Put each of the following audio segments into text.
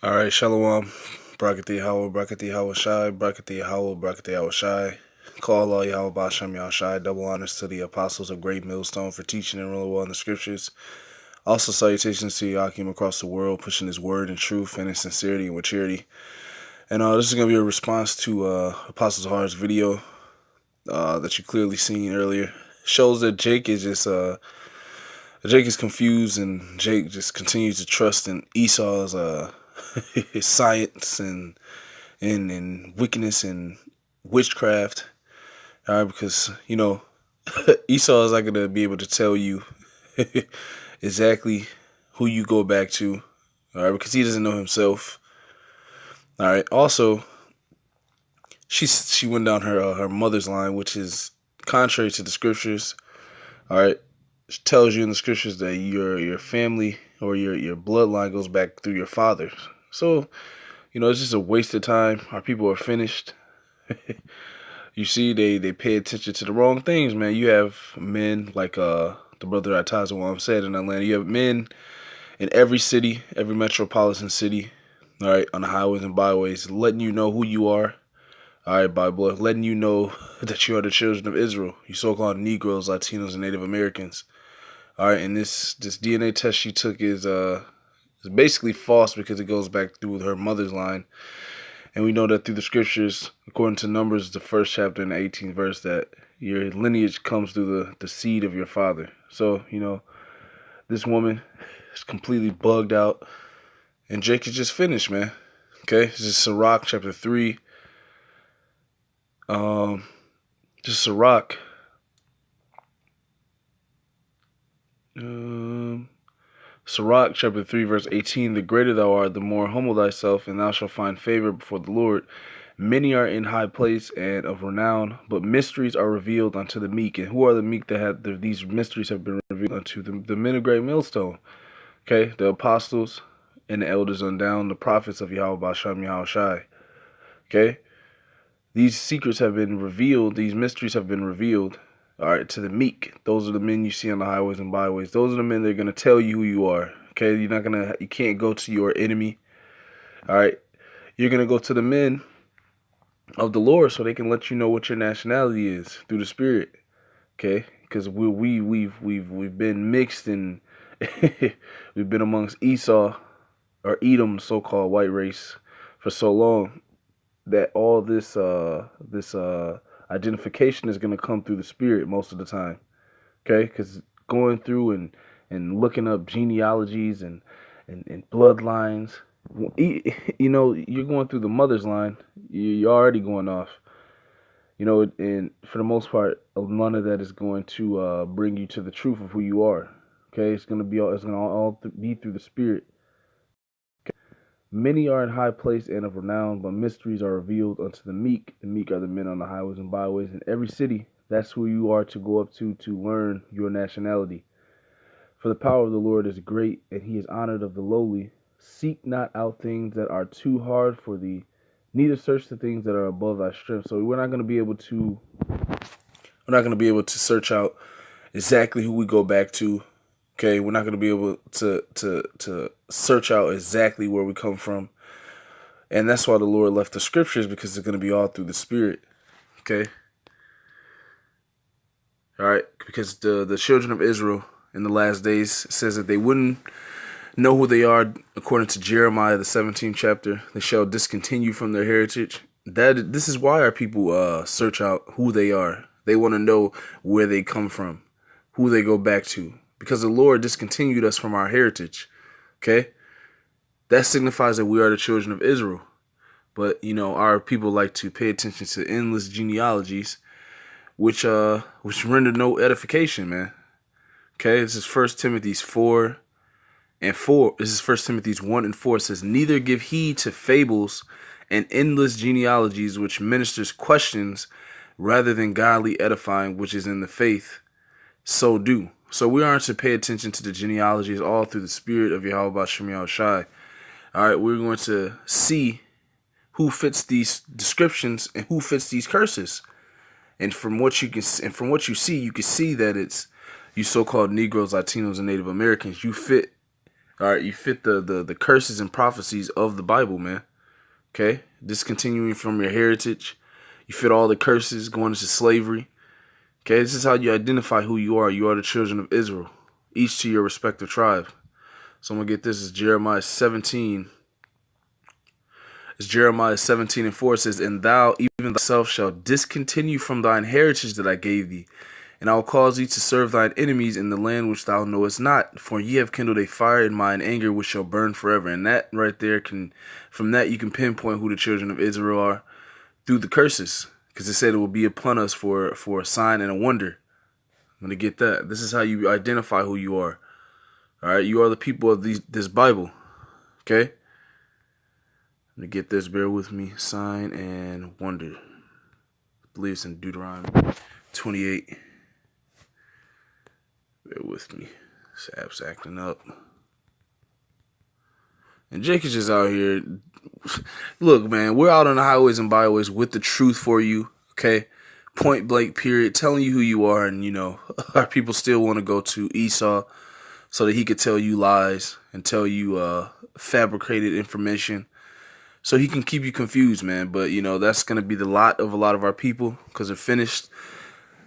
All right, Shalom. Brakati Howell, Brakati Howell Shai, Brakati Howell, Brakati Howell Shai. Call all Yahweh Bashem Yahweh Shai. Double honors to the apostles of Great Millstone for teaching and ruling well in the scriptures. Also, salutations to Yakim across the world, pushing his word in truth and in sincerity and with charity. And this is going to be a response to Apostles Heart's video that you clearly seen earlier. Shows that Jake is confused, and Jake just continues to trust in Esau's his science and wickedness and witchcraft. All right, because Esau is not gonna be able to tell you exactly who you go back to. All right, because he doesn't know himself. All right. Also, she went down her mother's line, which is contrary to the scriptures. All right, it tells you in the scriptures that your family or your bloodline goes back through your father. So it's just a waste of time. Our people are finished. You see, they pay attention to the wrong things, man. You have men like the brother Atazawan said in Atlanta. You have men in every city, every metropolitan city, all right, on the highways and byways, letting you know who you are. All right, Bible, letting you know that you are the children of Israel. You so-called Negroes, Latinos, and Native Americans. All right, and this DNA test she took is basically false because it goes back through her mother's line. And we know that through the scriptures, according to Numbers, the 1st chapter and the 18th verse, that your lineage comes through the seed of your father. So, this woman is completely bugged out. And Jake is just finished, man. Okay? This is Sirach chapter 3. Just Sirach. Sirach chapter 3 verse 18. The greater thou art, the more humble thyself, and thou shalt find favor before the Lord. Many are in high place and of renown, but mysteries are revealed unto the meek. And who are the meek that have these mysteries have been revealed unto the men of Great Millstone? Okay, the apostles and the elders on down, the prophets of Yahweh Bashem Yahweh Shai. Okay, these secrets have been revealed. These mysteries have been revealed. All right, to the meek. Those are the men you see on the highways and byways. Those are the men that are gonna tell you who you are. Okay, you can't go to your enemy. All right, you're gonna go to the men of the Lord so they can let you know what your nationality is through the Spirit. Okay, because we've been mixed and we've been amongst Esau or Edom, so-called white race, for so long that all this identification is going to come through the Spirit most of the time. Okay, because going through and looking up genealogies and bloodlines, you're going through the mother's line. You're already going off. And for the most part, none of that is going to bring you to the truth of who you are. Okay, it's going to all be through the Spirit. Okay? Many are in high place and of renown, but mysteries are revealed unto the meek. The meek are the men on the highways and byways in every city. That's who you are to go up to learn your nationality. For the power of the Lord is great, and he is honored of the lowly. Seek not out things that are too hard for thee, neither search the things that are above thy strength. So we're not going to be able to search out exactly who we go back to. Okay, we're not going to be able to search out exactly where we come from. And that's why the Lord left the scriptures, because it's going to be all through the Spirit. Okay? All right? Because the children of Israel in the last days says that they wouldn't know who they are, according to Jeremiah, the 17th chapter. They shall discontinue from their heritage. This is why our people search out who they are. They want to know where they come from, who they go back to, because the Lord discontinued us from our heritage. Okay? That signifies that we are the children of Israel. But, our people like to pay attention to endless genealogies, which render no edification, man. Okay? This is 1 Timothy 4 and 4. This is 1 Timothy 1 and 4. It says, neither give heed to fables and endless genealogies, which ministers questions rather than godly edifying, which is in the faith. So do. So we aren't to pay attention to the genealogies all through the Spirit of Yahweh Bashem Yahweh Shai. All right, we're going to see who fits these descriptions and who fits these curses. And from what you see, you can see that it's you so-called Negroes, Latinos, and Native Americans. You fit All right, you fit the curses and prophecies of the Bible, man. Okay, discontinuing from your heritage. You fit all the curses, going into slavery. Okay, this is how you identify who you are. You are the children of Israel, each to your respective tribe. So I'm going to get this. Is Jeremiah 17. It's Jeremiah 17:4. It says, "And thou, even thyself, shalt discontinue from thine heritage that I gave thee. And I will cause thee to serve thine enemies in the land which thou knowest not. For ye have kindled a fire in mine anger, which shall burn forever." And that right there from that you can pinpoint who the children of Israel are through the curses. Because it said it will be upon us for a sign and a wonder. I'm going to get that. This is how you identify who you are. All right, you are the people of this Bible. Okay? Let me get this. Bear with me. Sign and wonder. I believe it's in Deuteronomy 28. Bear with me. This app's acting up. And Jake is just out here. Look, man, we're out on the highways and byways with the truth for you. Okay? Point blank, period. Telling you who you are. And, our people still want to go to Esau so that he could tell you lies and tell you fabricated information. So he can keep you confused, man. But, that's going to be the lot of a lot of our people because they're finished.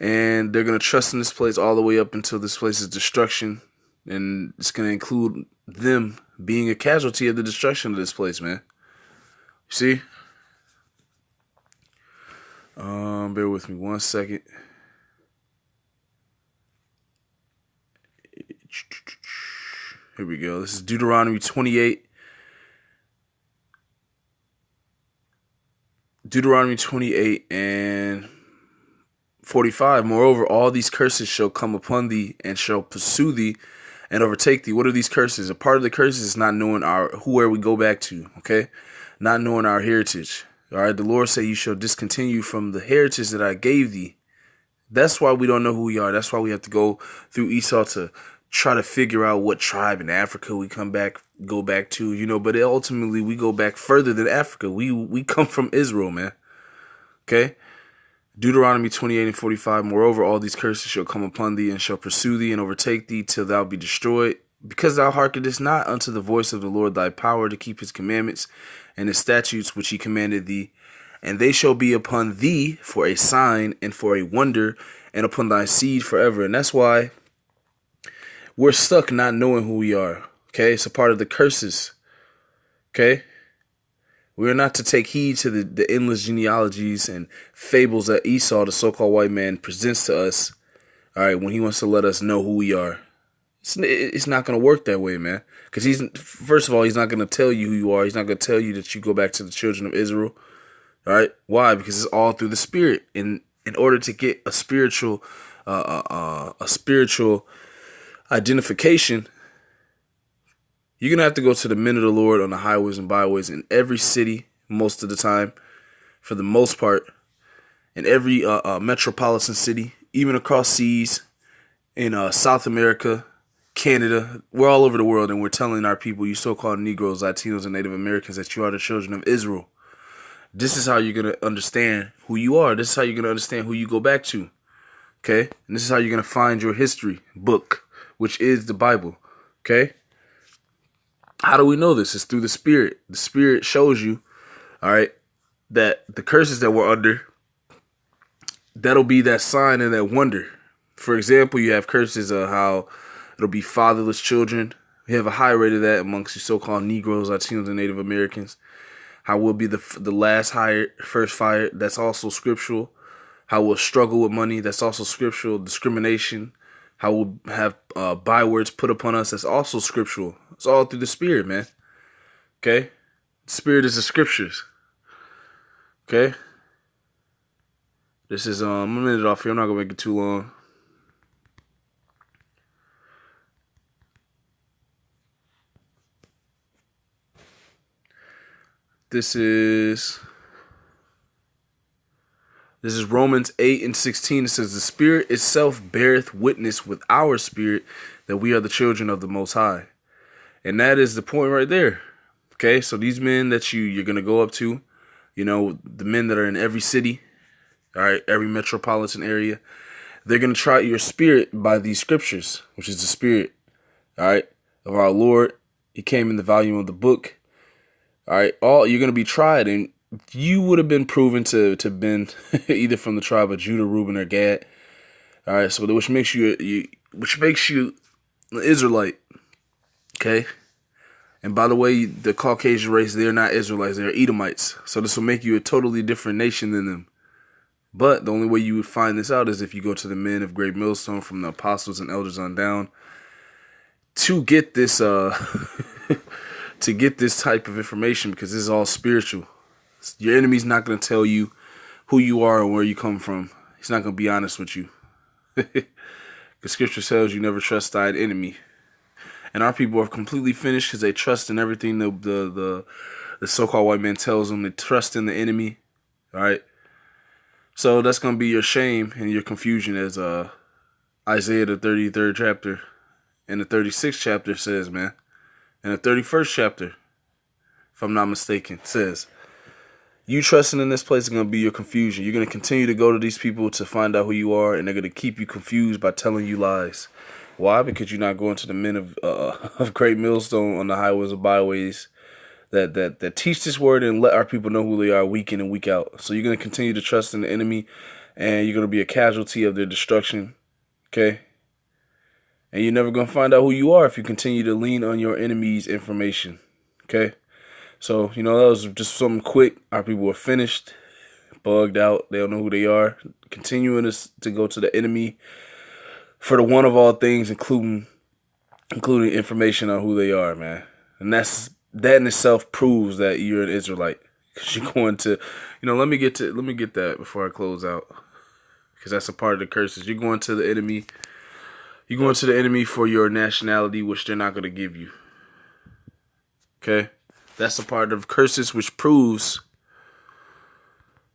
And they're going to trust in this place all the way up until this place's destruction. And it's going to include them being a casualty of the destruction of this place, man. You see? Bear with me 1 second. Here we go. This is Deuteronomy 28. Deuteronomy 28 and 45. "Moreover, all these curses shall come upon thee and shall pursue thee and overtake thee." What are these curses? A part of the curses is not knowing where we go back to, okay? Not knowing our heritage. All right, the Lord said, "You shall discontinue from the heritage that I gave thee." That's why we don't know who we are. That's why we have to go through Esau to try to figure out what tribe in Africa we go back to, but ultimately we go back further than Africa. We come from Israel, man. Okay? Deuteronomy 28 and 45. "Moreover, all these curses shall come upon thee and shall pursue thee and overtake thee till thou be destroyed, because thou hearkenest not unto the voice of the Lord thy power to keep his commandments and his statutes which he commanded thee. And they shall be upon thee for a sign and for a wonder, and upon thy seed forever." And that's why we're stuck not knowing who we are. Okay? It's a part of the curses. Okay? We're not to take heed to the endless genealogies and fables that Esau, the so-called white man, presents to us. All right, when he wants to let us know who we are. It's not going to work that way, man. Because first of all, he's not going to tell you who you are. He's not going to tell you that you go back to the children of Israel. All right? Why? Because it's all through the Spirit. In order to get a spiritual identification, you're going to have to go to the men of the Lord on the highways and byways in every city most of the time, for the most part, in every metropolitan city, even across seas, in South America, Canada. We're all over the world, and we're telling our people, you so-called Negroes, Latinos, and Native Americans, that you are the children of Israel. This is how you're going to understand who you are. This is how you're going to understand who you go back to. Okay? And this is how you're going to find your history book, which is the Bible. Okay? How do we know this? It's through the Spirit. The Spirit shows you, all right, that the curses that we're under, that'll be that sign and that wonder. For example, you have curses of how it'll be fatherless children. We have a high rate of that amongst you so-called Negroes, Latinos, and Native Americans. How we'll be the last hired, first fired. That's also scriptural. How we'll struggle with money. That's also scriptural. Discrimination. How we'll have bywords put upon us. That's also scriptural. It's all through the Spirit, man. Okay? The Spirit is the scriptures. Okay? This is I'm a minute off here. I'm not gonna make it too long. This is Romans 8 and 16. It says, "The Spirit itself beareth witness with our spirit that we are the children of the Most High." And that is the point right there. Okay, so these men that you're going to go up to, the men that are in every city, all right, every metropolitan area, they're going to try your spirit by these scriptures, which is the Spirit, all right, of our Lord He came in the volume of the book. All right, all you're gonna be tried, and you would have been proven to been either from the tribe of Judah, Reuben, or Gad. All right, so which makes you an Israelite. Okay. And by the way, the Caucasian race, they're not Israelites, they're Edomites. So this will make you a totally different nation than them. But the only way you would find this out is if you go to the men of Great Millstone, from the apostles and elders on down, to get this to get this type of information, because this is all spiritual. Your enemy's not going to tell you who you are and where you come from. He's not going to be honest with you. The scripture tells you never trust thine enemy. And our people are completely finished because they trust in everything the so-called white man tells them. They trust in the enemy. All right. So that's going to be your shame and your confusion, as Isaiah, the 33rd chapter and the 36th chapter says, man. And the 31st chapter, if I'm not mistaken, says, you trusting in this place is going to be your confusion. You're going to continue to go to these people to find out who you are, and they're going to keep you confused by telling you lies. Why? Because you're not going to the men of Great Millstone on the highways and byways that teach this word and let our people know who they are week in and week out. So you're going to continue to trust in the enemy, and you're going to be a casualty of their destruction. Okay? And you're never going to find out who you are if you continue to lean on your enemy's information. Okay? So, that was just something quick. Our people are finished, bugged out. They don't know who they are. Continuing to go to the enemy for the one of all things, including information on who they are, man. And that in itself proves that you're an Israelite. Because you're going to, let me get that before I close out. Because that's a part of the curses. You're going to the enemy. You're going to the enemy for your nationality, which they're not going to give you. Okay? That's a part of curses, which proves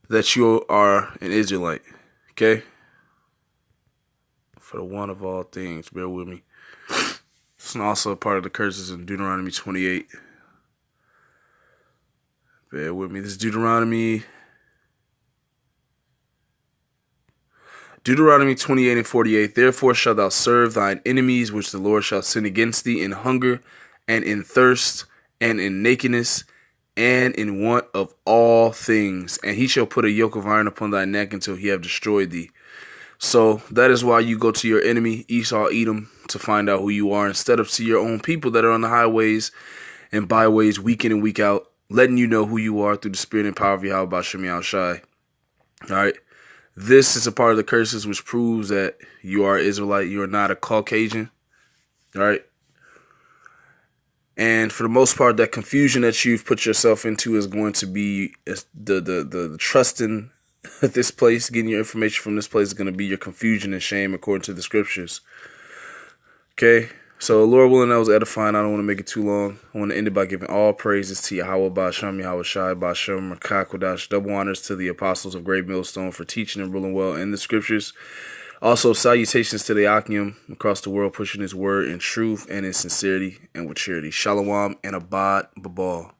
that you are an Israelite. Okay? For the one of all things, bear with me. It's also a part of the curses in Deuteronomy 28. Bear with me. This is Deuteronomy 28 and 48. Therefore shalt thou serve thine enemies, which the Lord shall send against thee, in hunger, and in thirst, and in nakedness, and in want of all things. And he shall put a yoke of iron upon thy neck until he have destroyed thee. So that is why you go to your enemy, Esau, Edom, to find out who you are, instead of to your own people that are on the highways and byways week in and week out, letting you know who you are through the spirit and power of Yahweh B'Shem Yahushai. All right. This is a part of the curses which proves that you are Israelite. You are not a Caucasian. All right. And for the most part, that confusion that you've put yourself into is going to be the trusting this place, getting your information from this place is going to be your confusion and shame according to the scriptures. Okay, so Lord willing, that was edifying. I don't want to make it too long. I want to end it by giving all praises to Yahweh B'Shem Yahushai B'Shem Makakodash. Double honors to the apostles of Great Millstone for teaching and ruling well in the scriptures. Also, salutations to the Akim across the world, pushing his word in truth and in sincerity and with charity. Shalom and Abad Babal.